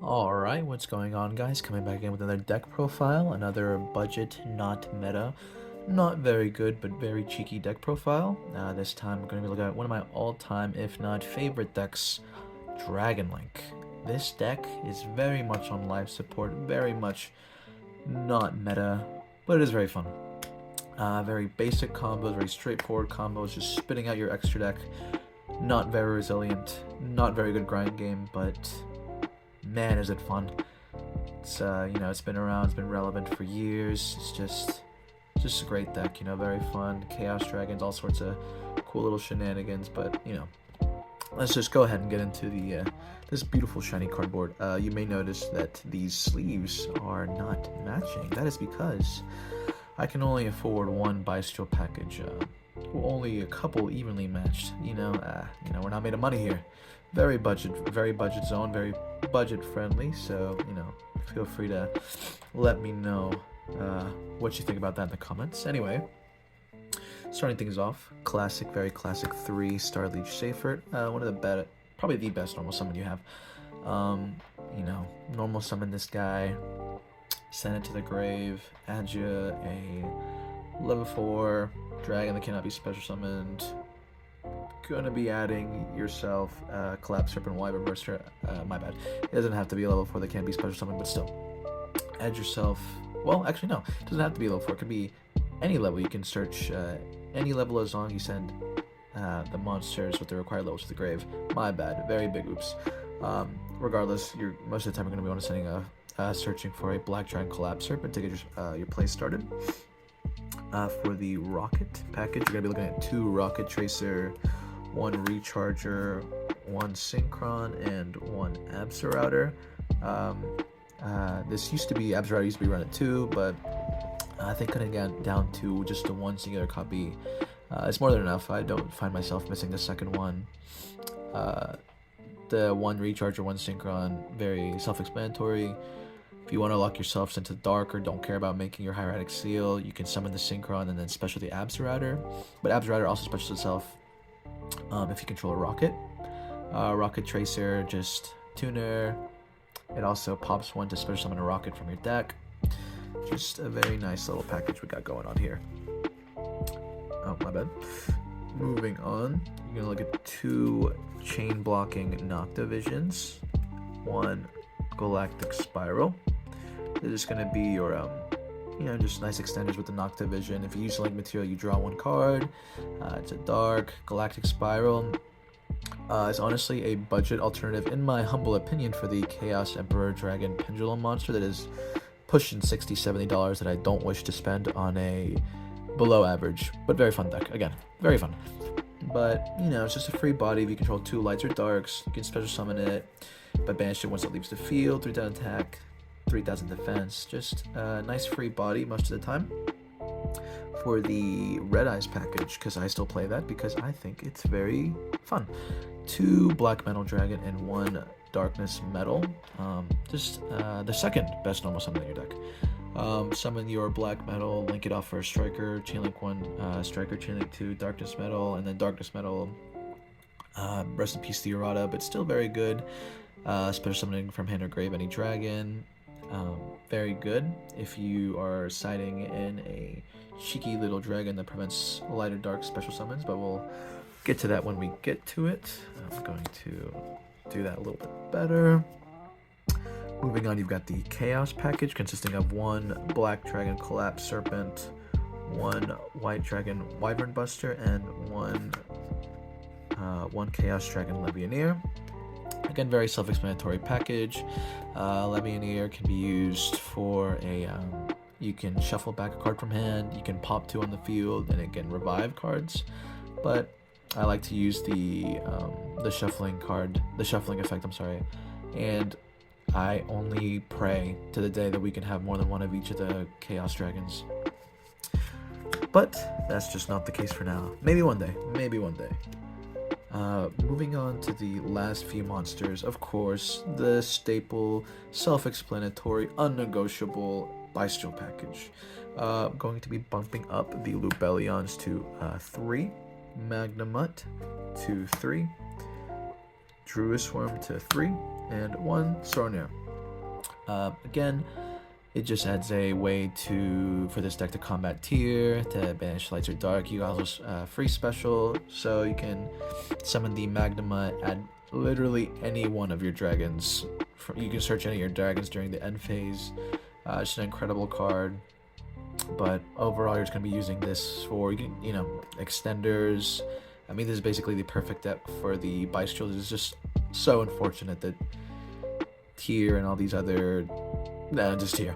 Alright, what's going on, guys? Coming back in with another deck profile, another budget, not meta, not very good, but very cheeky deck profile. This time we're going to be looking at one of my all-time, if not favorite decks, Dragon Link. This deck is very much on live support, very much not meta, but it is very fun. Very basic combos, very straightforward combos, just spitting out your extra deck. Not very resilient, not very good grind game, but man, is it fun. It's it's been around, it's been relevant for years. It's just a great deck, very fun. Chaos Dragons, all sorts of cool little shenanigans, but let's just go ahead and get into the this beautiful shiny cardboard. You may notice that these sleeves are not matching. That is because I can only afford one Bystial package. Only a couple evenly matched. We're not made of money here. Very budget zone, very budget friendly. So feel free to let me know what you think about that in the comments. Anyway, starting things off, very classic 3-star Leech Seyfert. One of the better, probably the best normal summon you have. Normal summon this guy, send it to the grave, add you a level 4 dragon that cannot be special summoned. Gonna be adding yourself Collapse Serpent Wyvern Burster. My bad. It doesn't have to be a level 4 that can't be special summoned, but still. Add yourself. Well, actually, no. It doesn't have to be a level 4. It could be any level. You can search any level as long as you send the monsters with the required levels to the grave. My bad. Very big oops. Regardless, most of the time you're going to be searching for a Black Dragon Collapse Serpent to get your play started. For the Rocket package, you're going to be looking at 2 Rocket Tracer, 1 Recharger, 1 Synchron, and 1 Absolrouter. This Absolrouter used to be run at 2, but I think cutting it down to just the 1 singular copy is more than enough. I don't find myself missing the second one. The 1 Recharger, 1 Synchron, very self-explanatory. If you want to lock yourselves into dark or don't care about making your hieratic seal, you can summon the Synchron and then special the Absolrouter. But Absolrouter also specials itself if you control a Rocket. Rocket Tracer, just tuner. It also pops 1 to special summon a Rocket from your deck. Just a very nice little package we got going on here. Oh, my bad. Moving on, you're going to look at 2 chain blocking Noctavisions, 1 Galactic Spiral. This is going to be your, just nice extenders with the Noctavision. If you use Link material, you draw 1 card. It's a dark Galactic Spiral. It's honestly a budget alternative, in my humble opinion, for the Chaos Emperor Dragon Pendulum monster that is pushing $60-$70 that I don't wish to spend on a below average, but very fun deck. Again, very fun. But, it's just a free body. If you control 2 lights or darks, you can special summon it, but banish it once it leaves the field. 3,000 attack, 3,000 defense. Just a nice free body most of the time. For the Red Eyes package, because I still play that because I think it's very fun. 2 Black Metal Dragon and 1 Darkness Metal. The second best normal summon in your deck. Summon your Black Metal, link it off for a Striker, Chainlink 1, Striker, Chainlink 2, Darkness Metal, and then Darkness Metal. Rest in peace, Theorata, but still very good. Special summoning from hand or grave any dragon. Very good if you are siding in a cheeky little dragon that prevents light or dark special summons, but we'll get to that when we get to it. I'm going to do that a little bit better. Moving on, you've got the Chaos package consisting of 1 Black Dragon Collapse Serpent, 1 White Dragon Wyvern Buster, and 1 Chaos Dragon Legionnaire. Again, very self-explanatory package. Legionnaire can be used for you can shuffle back a card from hand, you can pop 2 on the field, and it can revive cards. But I like to use the shuffling effect, and I only pray to the day that we can have more than 1 of each of the Chaos Dragons. But that's just not the case for now. Maybe one day. Moving on to the last few monsters, of course, the staple, self-explanatory, unnegotiable Bystial package. I'm going to be bumping up the Lubellions to 3, Magnamut to 3, Druisworm to 3, and 1 Sorneer. Again, it just adds a way for this deck to combat tier, to banish lights or dark. You also free special, so you can summon the Magnuma, add literally any one of your dragons. You can search any of your dragons during the end phase. Just an incredible card. But overall, you're just going to be using this for, you know, extenders. I mean, this is basically the perfect deck for the Bystial. It's just so unfortunate that tier and all these other... just tier.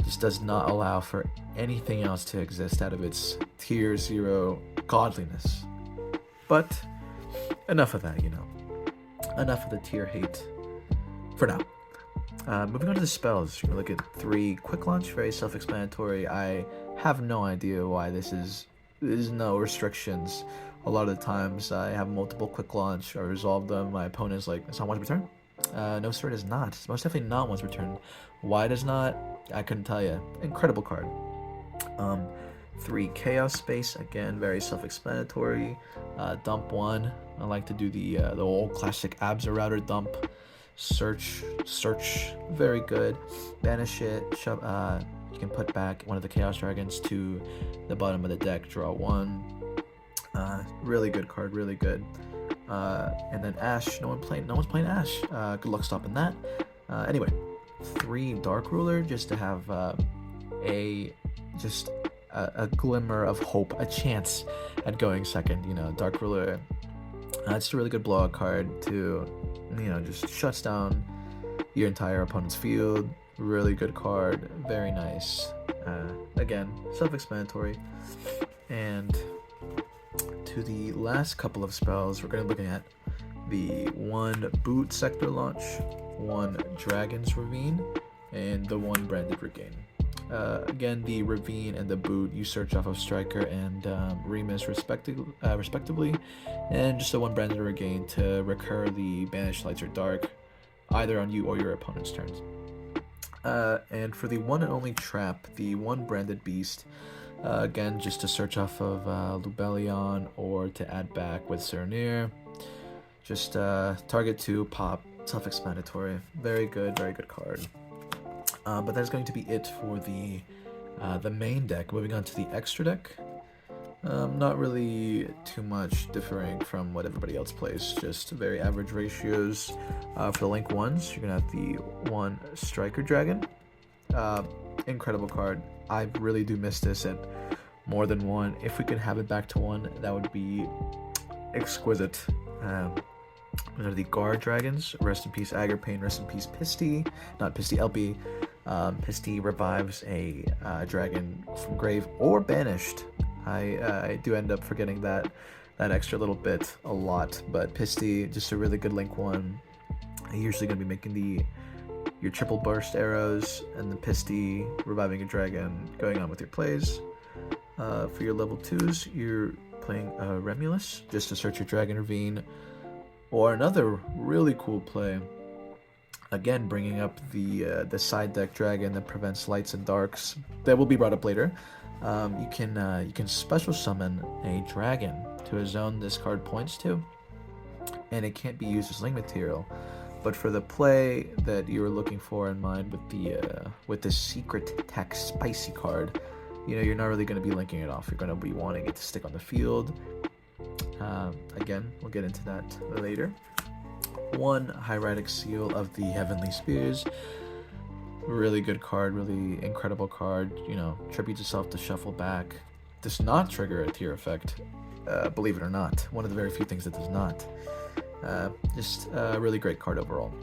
Just does not allow for anything else to exist out of its tier 0 godliness. But enough of that, you know. Enough of the tier hate for now. Moving on to the spells, you're going to look at 3 quick launch, very self-explanatory. I have no idea why there's no restrictions. A lot of the times I have multiple quick launch, I resolve them, my opponent's like, it's not once per turn? No sir, it is not. It's most definitely not once per turn. Why it is not, I couldn't tell you. Incredible card. 3 Chaos Space, again, very self-explanatory. Dump 1, I like to do the old classic Absa router dump. Search, very good. Banish it, shove, you can put back one of the Chaos Dragons to the bottom of the deck, draw 1. Really good card, really good. And then Ash, no one's playing Ash. Good luck stopping that. Anyway, 3 Dark Ruler, just to have a glimmer of hope, a chance at going second. You know, Dark Ruler, it's a really good blowout card to, you know, just shuts down your entire opponent's field. Really good card, very nice. Again, self-explanatory. And to the last couple of spells, we're going to be looking at the 1 Boot Sector Launch, 1 Dragon's Ravine, and the 1 Branded Regain. Again, the Ravine and the Boot, you search off of Striker and Remus respectively, and just the 1 Branded Regain to recur the Banished Lights or Dark, either on you or your opponent's turns. And for the 1 and only Trap, the 1 Branded Beast, again, just to search off of Lubellion or to add back with Sernir. Just target 2, pop, self-explanatory. Very good card. But that's going to be it for the main deck. Moving on to the extra deck. Not really too much differing from what everybody else plays. Just very average ratios. For the Link 1s, you're going to have the 1 Striker Dragon. Incredible card. I really do miss this at more than 1. If we could have it back to 1, that would be exquisite. Those are the Guard Dragons. Rest in peace Agripane, rest in peace Pisty. Not Pisty, LP. Pisty revives a dragon from grave or banished. I do end up forgetting that extra little bit a lot, but Pisty, just a really good Link 1. I'm usually going to be making your triple burst arrows, and the Pisty reviving a dragon, going on with your plays. For your level 2s, you're playing Remulus, just to search your Dragon Ravine, or another really cool play, again bringing up the side deck dragon that prevents lights and darks, that will be brought up later. You can special summon a dragon to a zone this card points to, and it can't be used as link material. But for the play that you were looking for in mind with the secret tech spicy card, you know, you're not really going to be linking it off. You're going to be wanting it to stick on the field. Again, we'll get into that later. 1 Hieratic Seal of the Heavenly Spears. Really good card, really incredible card. You know, tributes itself to shuffle back. Does not trigger a tier effect, believe it or not. One of the very few things that does not. Just a really great card overall.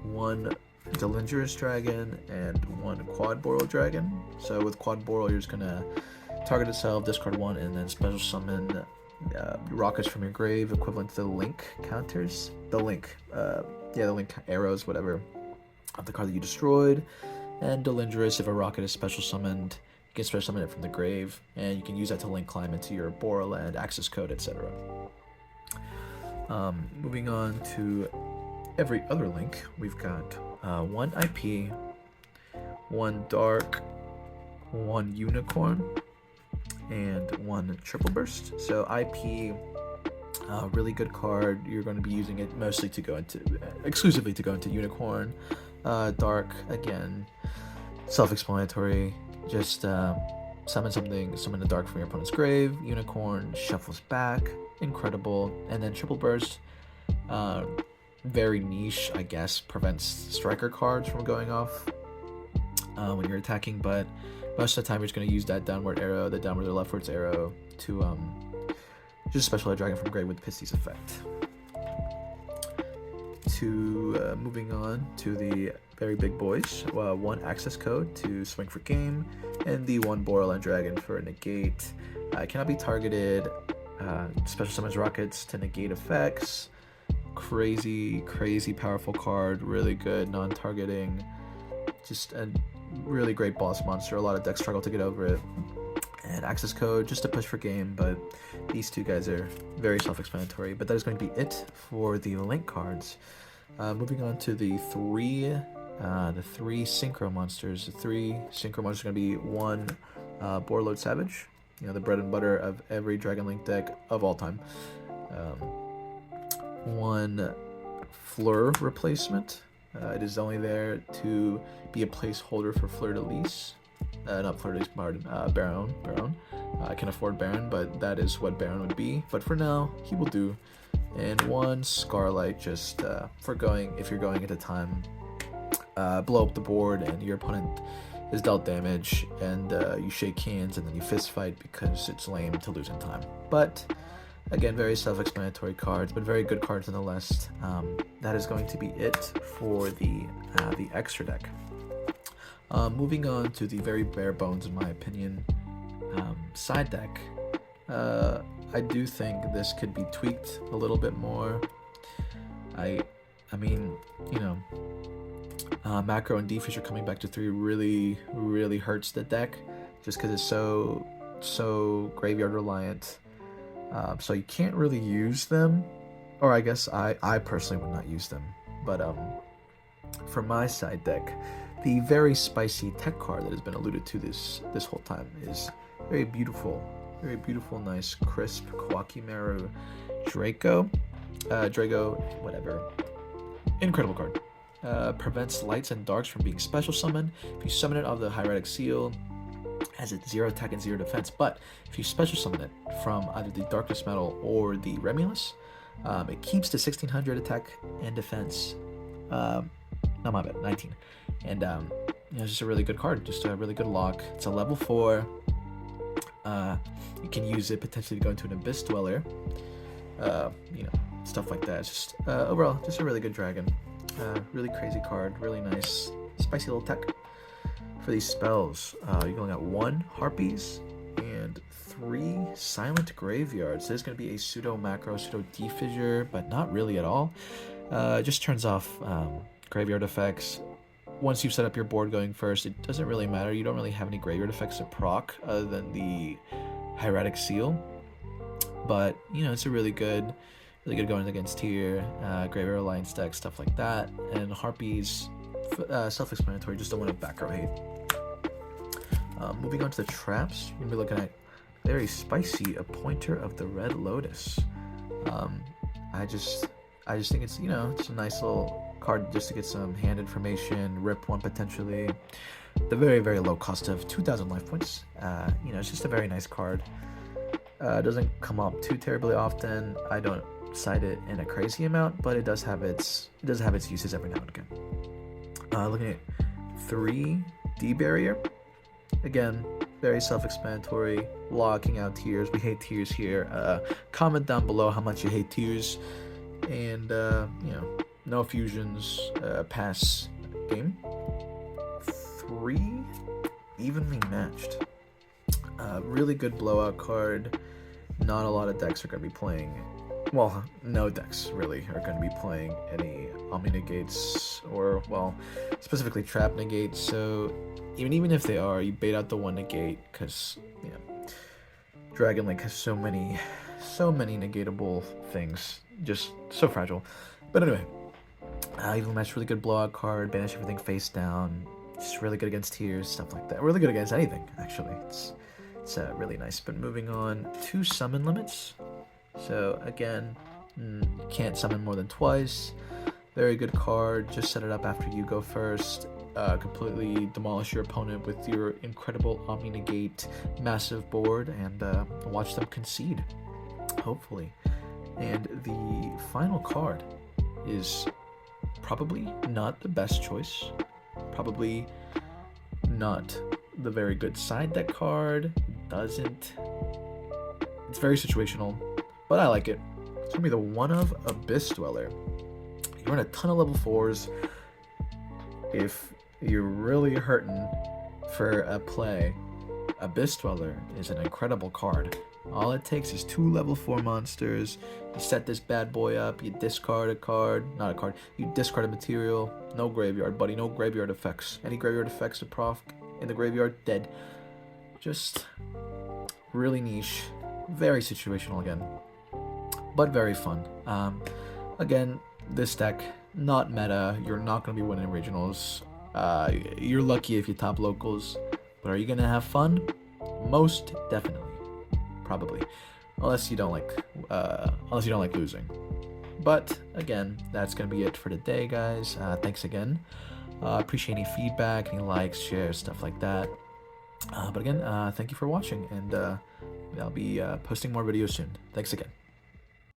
1 Delingers Dragon and 1 Quad Boral Dragon. So with Quad Boral, you're just gonna target itself, discard 1, and then special summon rockets from your grave, equivalent to the Link counters. The Link arrows, whatever, of the card that you destroyed. And Delingers, if a rocket is special summoned, you can special summon it from the grave, and you can use that to link climb into your Boral and access code, etc. Moving on to every other link, we've got 1 IP, 1 Dark, 1 Unicorn, and 1 Triple Burst. So IP, really good card. You're going to be using it mostly exclusively to go into Unicorn. Dark, again, self-explanatory. Just summon the dark from your opponent's grave. Unicorn shuffles back, incredible, and then triple burst. Very niche, I guess, prevents striker cards from going off when you're attacking, but most of the time you're just going to use that downward arrow, the downward or leftwards arrow, to just special a dragon from grave with Bystial's effect. Moving on to the very big boys, 1 access code to swing for game, and the 1 Borderline Dragon for negate. Cannot be targeted, special summons rockets to negate effects. Crazy powerful card, really good non-targeting, just a really great boss monster. A lot of decks struggle to get over it. And access code just to push for game, but these two guys are very self-explanatory. But that is going to be it for the link cards. Moving on to the three synchro monsters. The 3 synchro monsters are going to be 1 Boarlord Savage, the bread and butter of every Dragon Link deck of all time. 1 Fleur replacement. It is only there to be a placeholder for Fleur de Lis. Not Fleur de Lis, pardon, Baron. I can afford Baron, but that is what Baron would be. But for now, he will do. And 1 Scarlight, just for if you're going into time, blow up the board and your opponent is dealt damage, and you shake hands and then you fist fight because it's lame to lose in time. But again, very self-explanatory cards, but very good cards nonetheless. That is going to be it for the extra deck. Moving on to the very bare bones, in my opinion, side deck. I do think this could be tweaked a little bit more. I mean, macro and defisher coming back to 3 really hurts the deck, just because it's so graveyard reliant. So you can't really use them, or I guess I personally would not use them. But for my side deck, the very spicy tech card that has been alluded to this whole time is very beautiful, nice, crisp Kwakimaru Draco, whatever. Incredible card. Prevents lights and darks from being special summoned. If you summon it off the Hieratic Seal, has it 0 attack and 0 defense, but if you special summon it from either the Darkness Metal or the Remulus, it keeps the 1600 attack and defense. No, my bad, 19. And it's just a really good card, just a really good lock. It's a level 4. You can use it potentially to go into an Abyss Dweller, stuff like that. It's just overall, just a really good dragon. Really crazy card, really nice, spicy little tech. For these spells, you're going at 1 Harpies and 3 Silent Graveyards. So there's going to be a pseudo macro, pseudo defissure, but not really at all. Just turns off graveyard effects. Once you've set up your board going first, it doesn't really matter. You don't really have any graveyard effects to proc other than the Hieratic Seal. But, it's a really good going against tier, Graveyard Alliance deck, stuff like that. And Harpies, self-explanatory, just don't want to back row hate. Moving on to the traps, you're going to be looking at very spicy Appointer of the Red Lotus. I just think it's, it's a nice little card just to get some hand information, rip 1 potentially. The very, very low cost of 2,000 life points. It's just a very nice card. Doesn't come up too terribly often. I don't cite it in a crazy amount, but it does have its uses every now and again. Looking at 3 D barrier. Again, very self-explanatory, locking out tiers. We hate tiers here. Comment down below how much you hate tiers, and no fusions, pass game. 3 evenly matched. Really good blowout card. Not a lot of decks are going to be playing. Well, no decks really are going to be playing any Omni Negates or, specifically Trap Negates. So even if they are, you bait out the 1 Negate because, Dragon Link has so many negatable things. Just so fragile. But anyway, even match, really good blowout card. Banish everything face down. Just really good against tiers, stuff like that. Really good against anything, actually. It's really nice. But moving on to summon limits. So again, you can't summon more than twice. Very good card. Just set it up after you go first. Completely demolish your opponent with your incredible Omni Negate massive board and watch them concede, hopefully. And the final card is probably not the best choice. Probably not the very good side deck card. It's very situational, but I like it. It's gonna be the one of Abyss Dweller. You run a ton of level 4s. If you're really hurting for a play, Abyss Dweller is an incredible card. All it takes is 2 level 4 monsters. You set this bad boy up, you discard a card, not a card, you discard a material. No graveyard, buddy, no graveyard effects. Any graveyard effects to proc in the graveyard, dead. Just really niche, very situational again, but very fun. Again, this deck, not meta. You're not going to be winning regionals. You're lucky if you top locals, but are you going to have fun? Most definitely. Probably, unless you don't like losing. But again, that's gonna be it for today, guys. Thanks again. Appreciate any feedback, any likes, shares, stuff like that. But again, thank you for watching, and I'll be posting more videos soon. Thanks again.